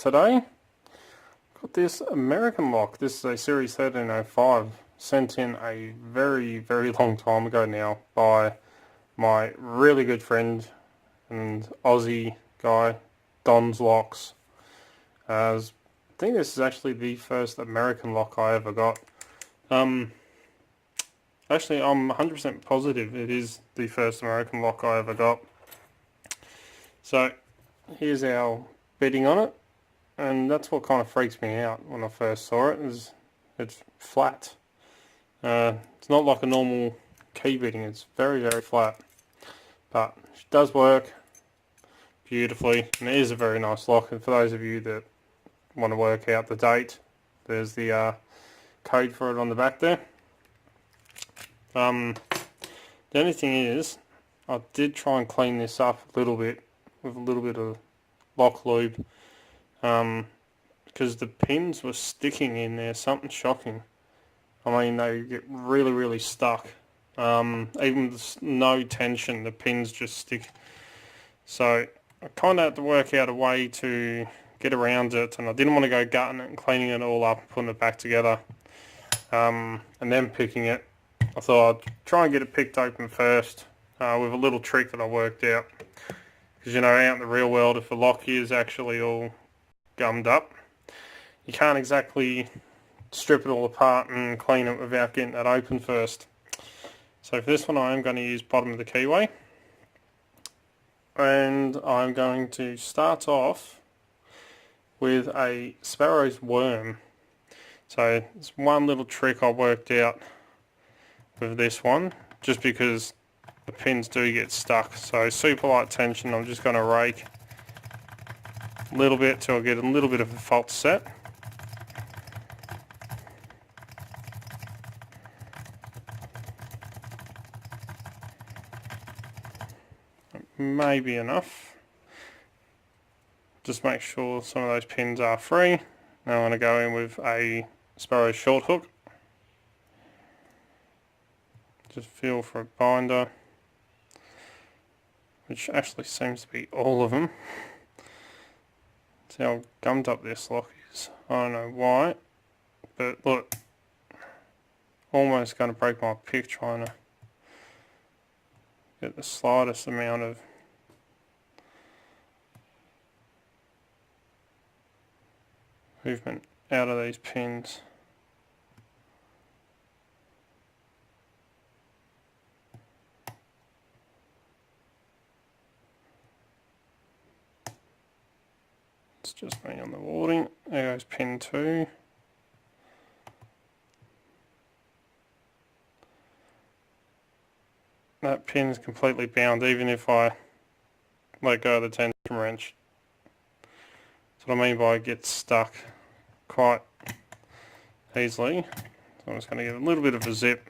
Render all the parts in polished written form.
today. Got this American lock. This is a Series 1305, sent in a very, very long time ago now by my really good friend and Aussie guy, Don's Locks. I think this is actually the first American lock I ever got. Actually, I'm 100% positive it is the first American lock I ever got. So, here's our bedding on it, and that's what kind of freaks me out when I first saw it, is it's flat. It's not like a normal key bedding, it's very, very flat. But it does work beautifully, and it is a very nice lock. And for those of you that want to work out the date, there's the code for it on the back there. The only thing is, I did try and clean this up a little bit with a little bit of lock lube, because the pins were sticking in there, something shocking. I mean, they get really, really stuck. Even with no tension, the pins just stick. So I kind of had to work out a way to get around it, and I didn't want to go gutting it and cleaning it all up and putting it back together, and then picking it. I thought I'd try and get it picked open first, with a little trick that I worked out. Because, you know, out in the real world, if a lock is actually all gummed up, you can't exactly strip it all apart and clean it without getting that open first. So for this one, I am going to use bottom of the keyway, and I'm going to start off with a sparrow's worm. So it's one little trick I worked out with this one, just because the pins do get stuck. So super light tension, I'm just going to rake a little bit till I get a little bit of a fault set. Maybe enough. Just make sure some of those pins are free. Now I'm going to go in with a Sparrow short hook. Just feel for a binder, which actually seems to be all of them. See how gummed up this lock is. I don't know why, but look, almost going to break my pick trying to get the slightest amount of movement out of these pins. It's just me on the warding. There goes pin 2. That pin's completely bound even if I let go of the tension wrench. That's what I mean by it gets stuck quite easily. So I'm just going to give it a little bit of a zip.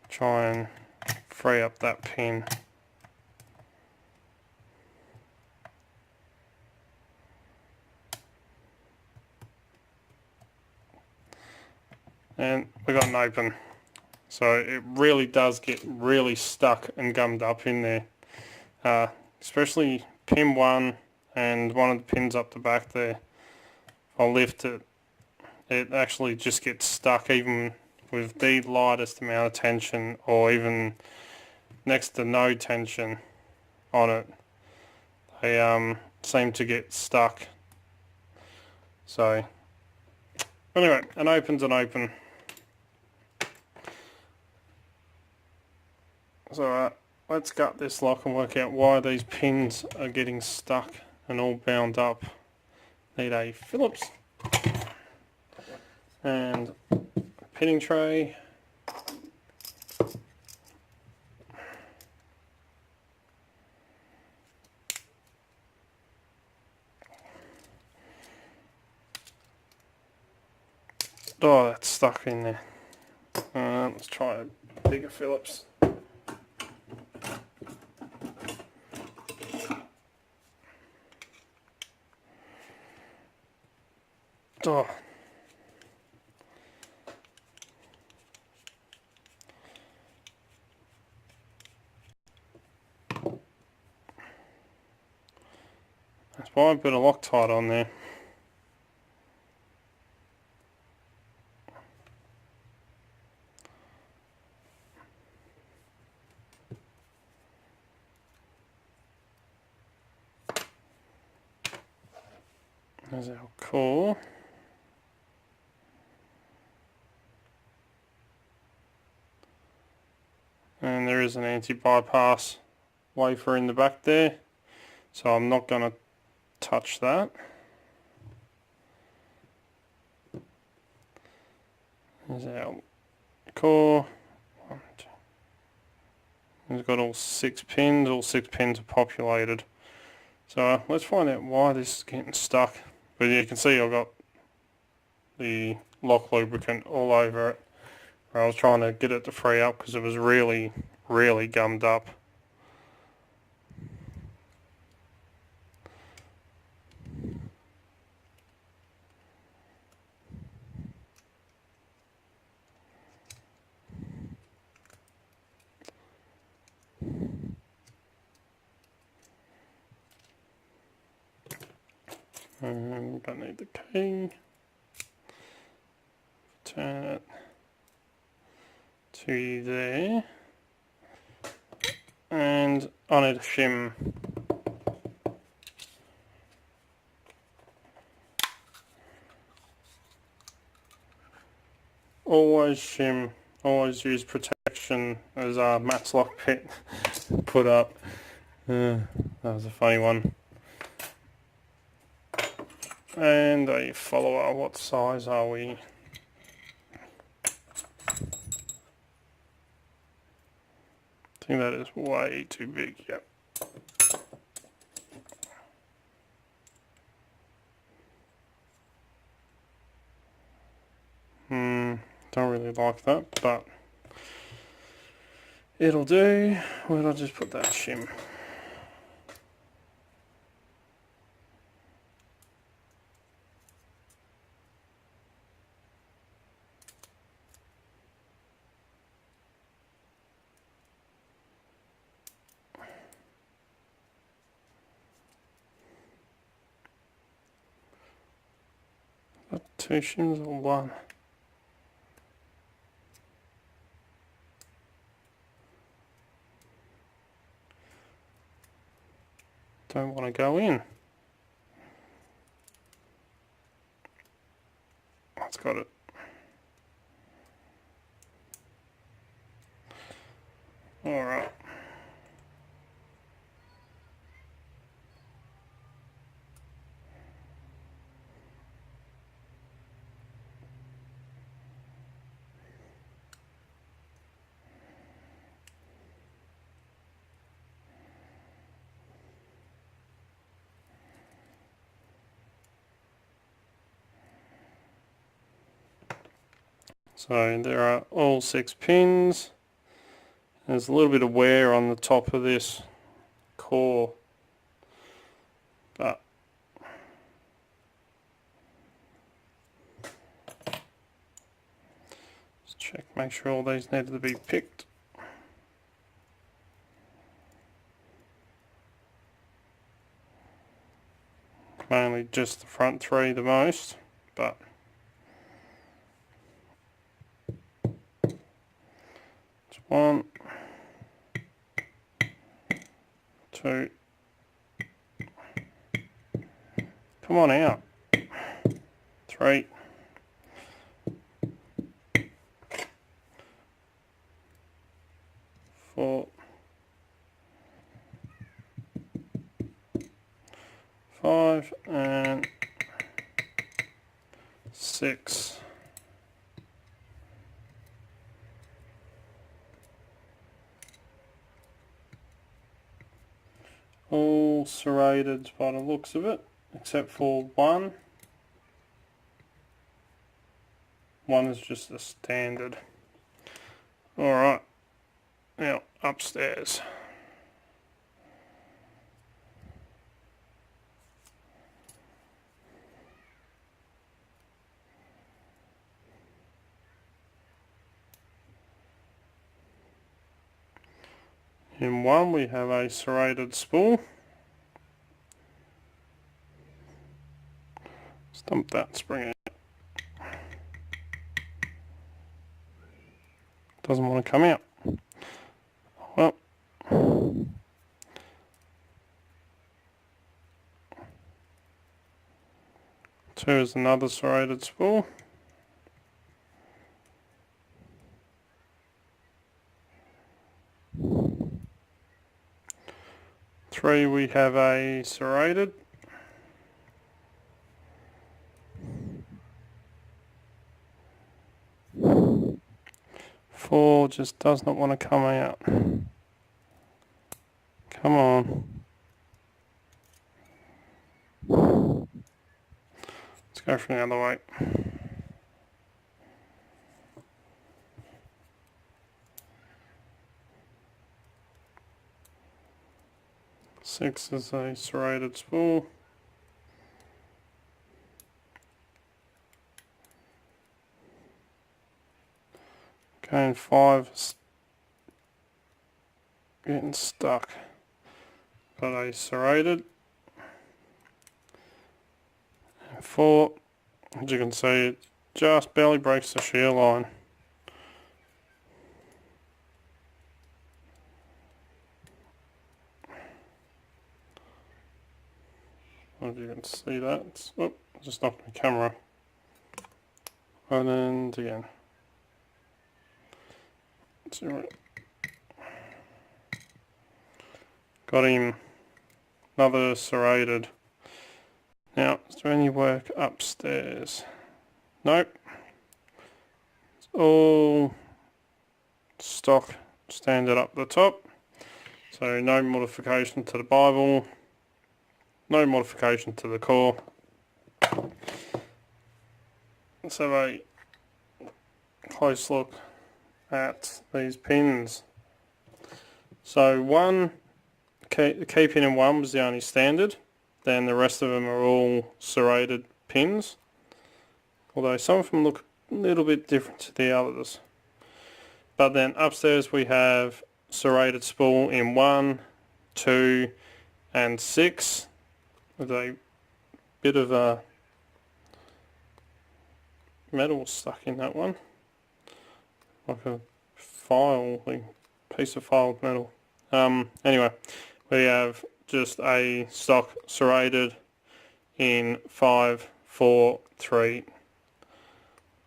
Try and free up that pin. And we got an open. So it really does get really stuck and gummed up in there. Especially pin 1 and one of the pins up the back there. I'll lift it. It actually just gets stuck even with the lightest amount of tension, or even next to no tension on it. They seem to get stuck. So anyway, an open's an open. So let's gut this lock and work out why these pins are getting stuck and all bound up. Need a Phillips and a pinning tray. Oh, that's stuck in there. Let's try a bigger Phillips. Oh. That's by, a bit of Loctite on there. There's our core. And there is an anti-bypass wafer in the back there, so I'm not going to touch that. There's our core. It's got all 6 pins. All 6 pins are populated. So let's find out why this is getting stuck. But you can see I've got the lock lubricant all over it. I was trying to get it to free up because it was really, really gummed up. Don't need the key. Turn it to there. And I need a shim. Always shim. Always use protection, as our Matchlock pit put up. That was a funny one. And a follower. What size are we? I think that is way too big. Yep. Don't really like that, but it'll do. Where'd I just put that shim? Got 2 shims or 1? Don't want to go in. It's got it. Alright. So there are all 6 pins. There's a little bit of wear on the top of this core, but let's check, make sure all these needed to be picked. Mainly just the front 3 the most, but it's 1, 2, come on out, 3, 4, 5 and 6. All serrated by the looks of it, except for 1. 1 is just a standard. Alright, now upstairs. In 1 we have a serrated spool. Dump that spring out. Doesn't want to come out. Well, 2 is another serrated spool. 3 we have a serrated. 4 just does not want to come out. Come on. Let's go from the other way. Six is a serrated spool. Okay, and 5 is getting stuck. Got a serrated. And 4, as you can see, it just barely breaks the shear line. I don't know if you can see that. Oh, just knocked my camera. And again. Got him another serrated. Now, is there any work upstairs? Nope. It's all stock standard up the top. So no modification to the Bible. No modification to the core. Let's have a close look at these pins. So one, the key pin in 1 was the only standard. Then the rest of them are all serrated pins. Although some of them look a little bit different to the others. But then upstairs we have serrated spool in 1, 2 and 6. With a bit of a metal stuck in that one, like a piece of filed metal. Anyway, we have just a stock serrated in 5, 4, 3.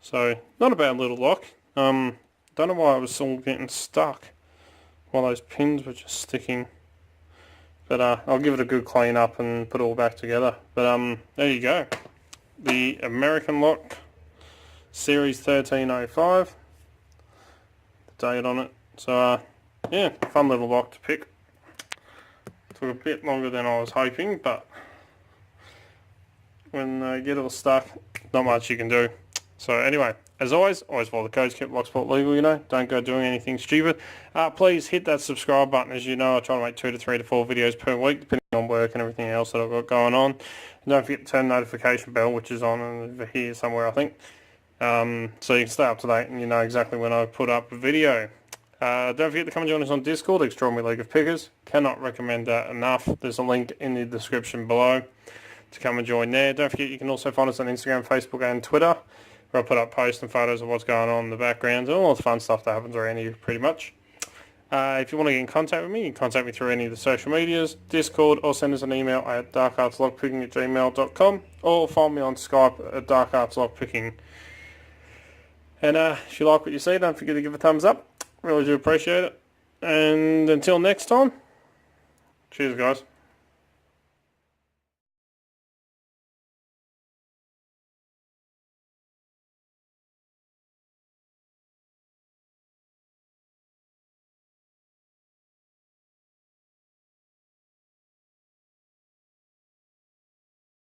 So not a bad little lock. Don't know why it was still getting stuck while those pins were just sticking. But I'll give it a good clean up and put it all back together. But there you go. The American lock, Series 1305. The date on it. So yeah, fun little lock to pick. Took a bit longer than I was hoping, but when they get all stuck, not much you can do. So anyway, as always follow the codes, keep Locksport legal, you know, don't go doing anything stupid. Please hit that subscribe button. As you know, I try to make 2 to 3 to 4 videos per week, depending on work and everything else that I've got going on. And don't forget to turn the notification bell, which is on over here somewhere, I think. So you can stay up to date and you know exactly when I put up a video. Don't forget to come and join us on Discord, Extraordinary League of Pickers. Cannot recommend that enough. There's a link in the description below to come and join there. Don't forget you can also find us on Instagram, Facebook and Twitter, where I put up posts and photos of what's going on in the background and all the fun stuff that happens around here pretty much. If you want to get in contact with me, you can contact me through any of the social medias, Discord, or send us an email at darkartslockpicking@gmail.com, or find me on Skype at darkartslockpicking. And if you like what you see, don't forget to give a thumbs up. Really do appreciate it. And until next time, cheers guys.